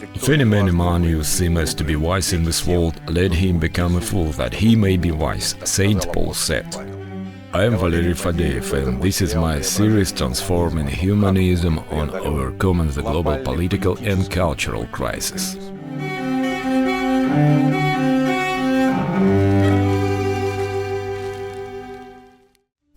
If any man among you seems to be wise in this world, let him become a fool, that he may be wise, Saint Paul said. I am Valery Fadeev, and this is my series Transforming Humanism on overcoming the global political and cultural crisis.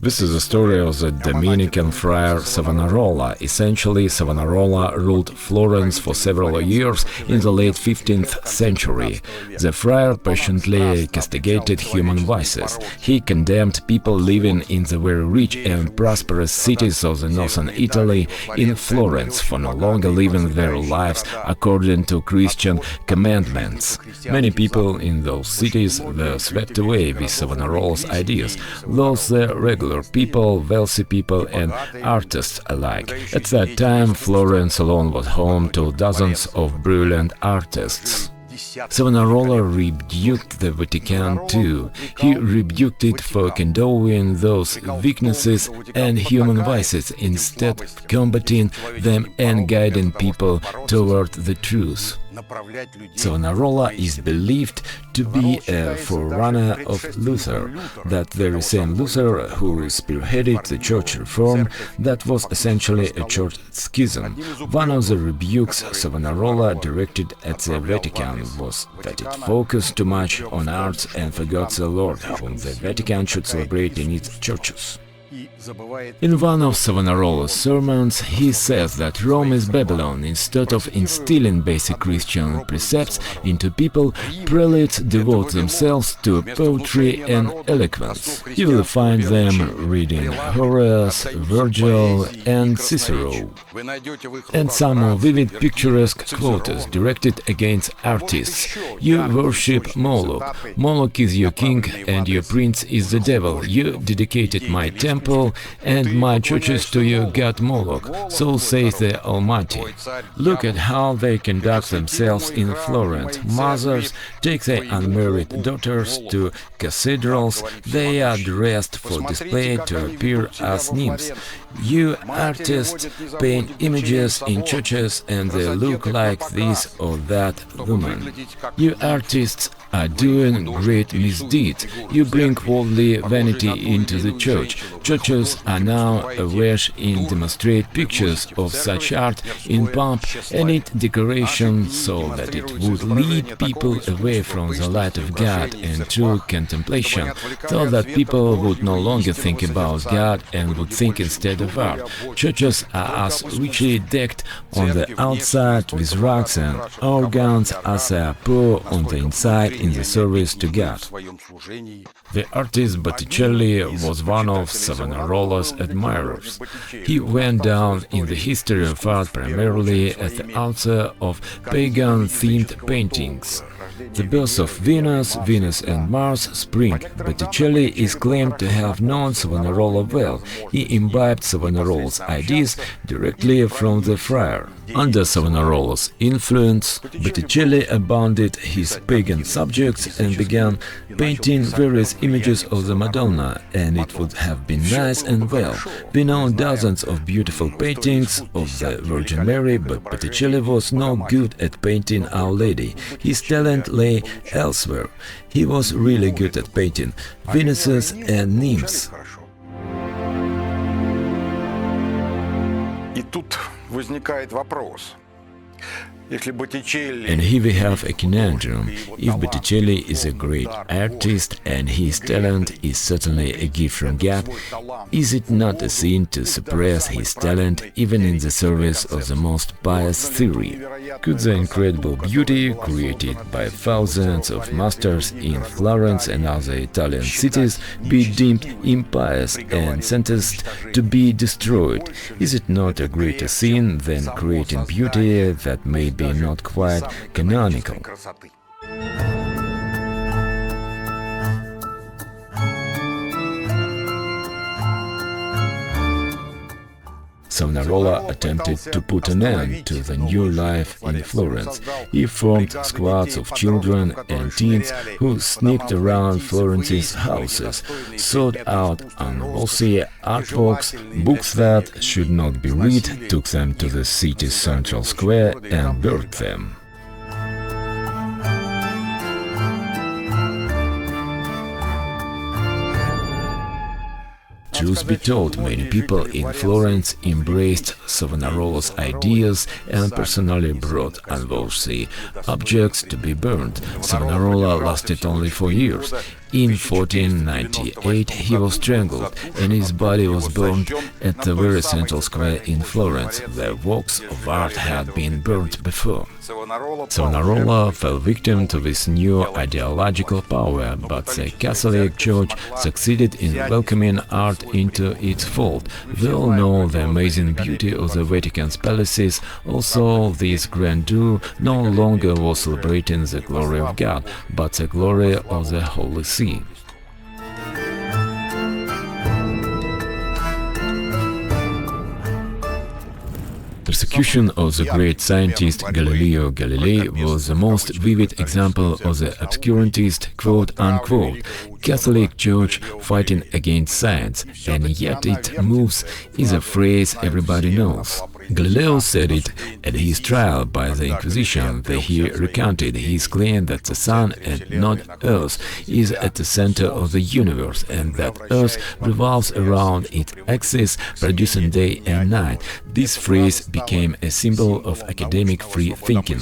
This is the story of the Dominican friar Savonarola. Essentially, Savonarola ruled Florence for several years in the late 15th century. The friar patiently castigated human vices. He condemned people living in the very rich and prosperous cities of the northern Italy in Florence for no longer living their lives according to Christian commandments. Many people in those cities were swept away with Savonarola's ideas, those the regular people, wealthy people and artists alike. At that time, Florence alone was home to dozens of brilliant artists. Savonarola rebuked the Vatican too. He rebuked it for condoning those weaknesses and human vices instead of combating them and guiding people toward the truth. Savonarola is believed to be a forerunner of Luther, that very same Luther who spearheaded the church reform that was essentially a church schism. One of the rebukes Savonarola directed at the Vatican was that it focused too much on arts and forgot the Lord, whom the Vatican should celebrate in its churches. In one of Savonarola's sermons, he says that Rome is Babylon. Instead of instilling basic Christian precepts into people, prelates devote themselves to poetry and eloquence. You will find them reading Horace, Virgil and Cicero, and some more vivid picturesque quotes directed against artists. You worship Moloch. Moloch is your king and your prince is the devil. You dedicated my temple and my churches to your god Moloch, so says the Almighty. Look at how they conduct themselves in Florence. Mothers take their unmarried daughters to cathedrals. They are dressed for display to appear as nymphs. You artists paint images in churches and they look like this or that woman. You artists are doing great misdeeds. You bring worldly vanity into the church. Churches are now awash in demonstrate pictures of such art in pomp and its decoration so that it would lead people away from the light of God and true contemplation, so that people would no longer think about God and would think instead of art. Churches are as richly decked on the outside with rugs and organs as they are poor on the inside in the service to God. The artist Botticelli was one of Savonarola's admirers. He went down in the history of art primarily as the author of pagan-themed paintings. The Birth of Venus, Venus and Mars, Spring. Botticelli is claimed to have known Savonarola well. He imbibed Savonarola's ideas directly from the friar. Under Savonarola's influence, Botticelli abandoned his pagan subjects and began painting various images of the Madonna, and it would have been nice and well. We know dozens of beautiful paintings of the Virgin Mary, but Botticelli was no good at painting Our Lady. His talent lay elsewhere. He was really good at painting Venuses and nymphs. И тут возникает вопрос. And here we have a conundrum. If Botticelli is a great artist and his talent is certainly a gift from God, is it not a sin to suppress his talent even in the service of the most pious theory? Could the incredible beauty created by thousands of masters in Florence and other Italian cities be deemed impious and sentenced to be destroyed? Is it not a greater sin than creating beauty that may be not quite canonical? Savonarola attempted to put an end to the new life in Florence. He formed squads of children and teens who sneaked around Florence's houses, sought out unworthy artworks, books that should not be read, took them to the city's central square and burned them. truth be told, many people in Florence embraced Savonarola's ideas and personally brought unworthy objects to be burned. Savonarola lasted only 4 years. In 1498 he was strangled and his body was burned at the very central square in Florence. The works of art had been burnt before. Savonarola fell victim to this new ideological power, but the Catholic Church succeeded in welcoming art into its fold. We all know the amazing beauty of the Vatican's palaces. Also, this grandeur no longer was celebrating the glory of God, but the glory of the Holy See. Persecution of the great scientist Galileo Galilei was the most vivid example of the obscurantist quote-unquote Catholic Church fighting against science, and yet it moves is a phrase everybody knows. Galileo said it at his trial by the Inquisition, where he recounted his claim that the Sun and not Earth is at the center of the universe and that Earth revolves around its axis, producing day and night. This phrase became a symbol of academic free thinking.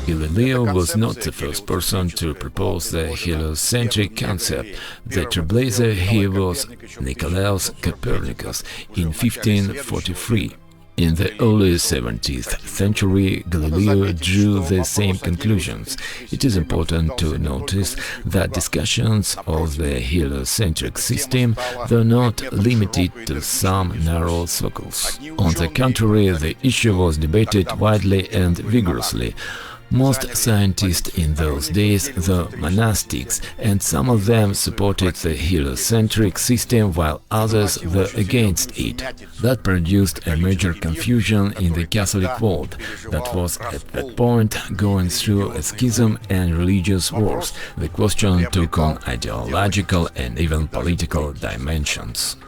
Galileo was not the first person to propose the heliocentric concept. The trailblazer here was Nicolaus Copernicus in 1543. In the early 17th century, Galileo drew the same conclusions. It is important to notice that discussions of the heliocentric system were not limited to some narrow circles. On the contrary, the issue was debated widely and vigorously. Most scientists in those days were monastics, and some of them supported the heliocentric system while others were against it. That produced a major confusion in the Catholic world, that was at that point going through a schism and religious wars. The question took on ideological and even political dimensions.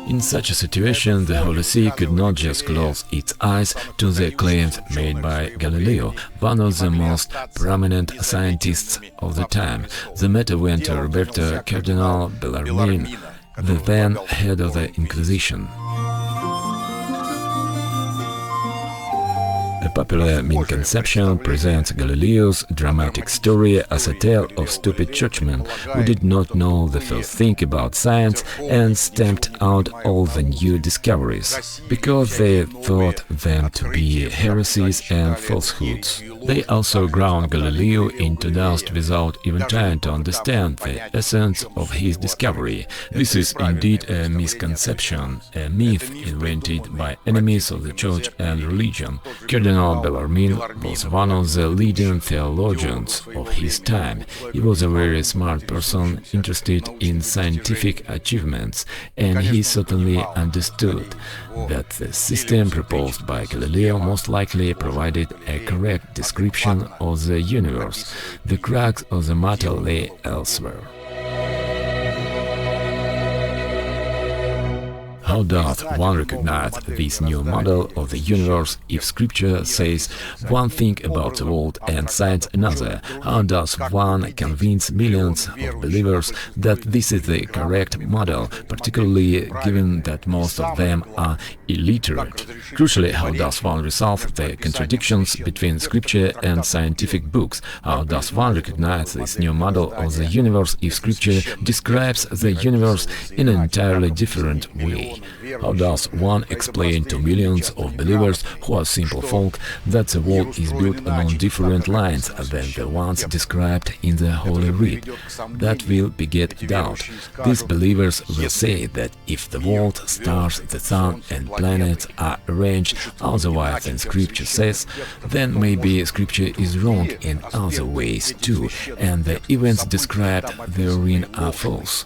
In such a situation, the Holy See could not just close its eyes to the claims made by Galileo, one of the most prominent scientists of the time. The matter went to Roberto Cardinal Bellarmino, the then head of the Inquisition. A popular misconception presents Galileo's dramatic story as a tale of stupid churchmen who did not know the first thing about science and stamped out all the new discoveries, because they thought them to be heresies and falsehoods. They also ground Galileo into dust without even trying to understand the essence of his discovery. This is indeed a misconception, a myth invented by enemies of the church and religion. Cardinal Bellarmino was one of the leading theologians of his time. He was a very smart person interested in scientific achievements, and he certainly understood that the system proposed by Galileo most likely provided a correct description of the universe. The crux of the matter lay elsewhere. How does one recognize this new model of the universe if Scripture says one thing about the world and science another? How does one convince millions of believers that this is the correct model, particularly given that most of them are illiterate? Crucially, how does one resolve the contradictions between Scripture and scientific books? How does one recognize this new model of the universe if Scripture describes the universe in an entirely different way? How does one explain to millions of believers who are simple folk that the world is built along different lines than the ones described in the Holy Writ? That will beget doubt. These believers will say that if the world, stars, the sun and planets are arranged otherwise than Scripture says, then maybe Scripture is wrong in other ways too, and the events described therein are false.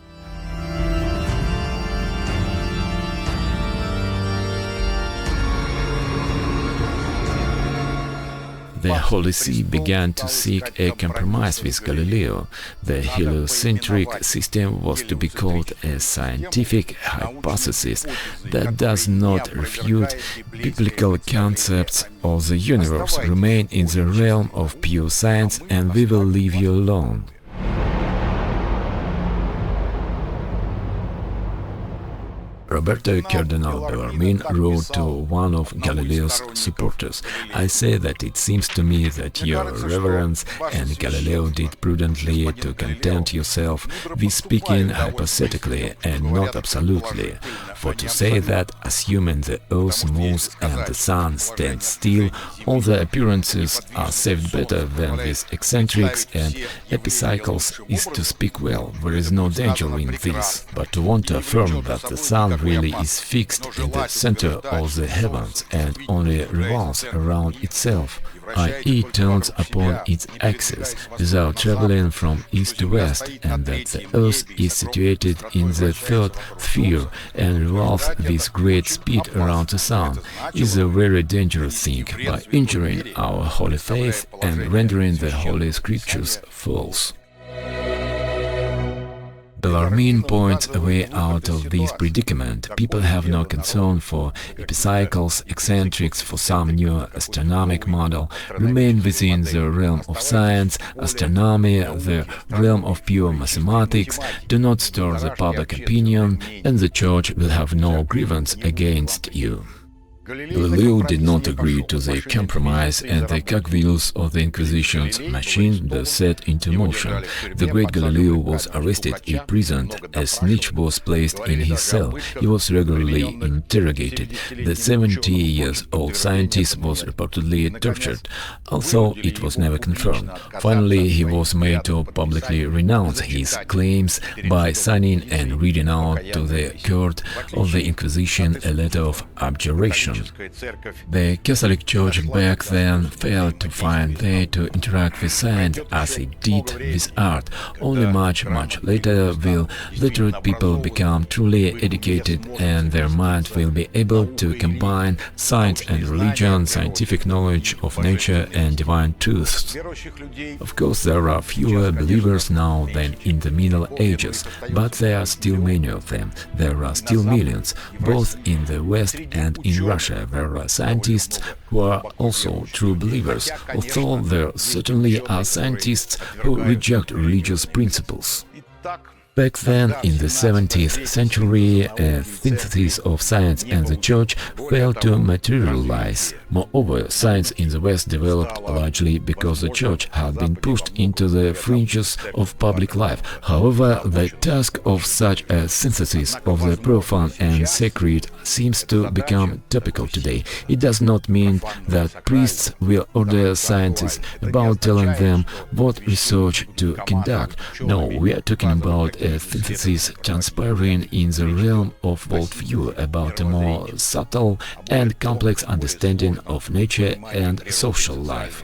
The Holy See began to seek a compromise with Galileo. The heliocentric system was to be called a scientific hypothesis that does not refute biblical concepts of the universe. Remain in the realm of pure science and we will leave you alone. Roberto Cardinal Bellarmino wrote to one of Galileo's supporters, "I say that it seems to me that your reverence and Galileo did prudently to content yourself with speaking hypothetically and not absolutely. For to say that, assuming the earth moves and the sun stands still, all the appearances are saved better than with eccentrics and epicycles is to speak well. There is no danger in this. But to want to affirm that the sun really is fixed in the center of the heavens and only revolves around itself, i.e. turns upon its axis without traveling from east to west, and that the Earth is situated in the third sphere and revolves with great speed around the Sun, is a very dangerous thing, by injuring our holy faith and rendering the Holy Scriptures false." Bellarmino points a way out of this predicament. People have no concern for epicycles, eccentrics, for some new astronomic model, remain within the realm of science, astronomy, the realm of pure mathematics, do not stir the public opinion, and the Church will have no grievance against you. Galileo did not agree to the compromise, and the cogwheels of the Inquisition's machine were set into motion. The great Galileo was arrested, imprisoned, a snitch was placed in his cell, he was regularly interrogated. The 70-year-old scientist was reportedly tortured, although it was never confirmed. Finally, he was made to publicly renounce his claims by signing and reading out to the court of the Inquisition a letter of abjuration. The Catholic Church back then failed to find a way to interact with science as it did with art. Only much later will literate people become truly educated, and their mind will be able to combine science and religion, scientific knowledge of nature and divine truths. Of course, there are fewer believers now than in the Middle Ages, but there are still many of them. There are still millions, both in the West and in Russia. There are scientists who are also true believers, although there certainly are scientists who reject religious principles. Back then, in the 17th century, a synthesis of science and the Church failed to materialize. Moreover, science in the West developed largely because the Church had been pushed into the fringes of public life. However, the task of such a synthesis of the profane and sacred seems to become topical today. It does not mean that priests will order scientists about telling them what research to conduct. No, we are talking about a synthesis transpiring in the realm of worldview about a more subtle and complex understanding of nature and social life.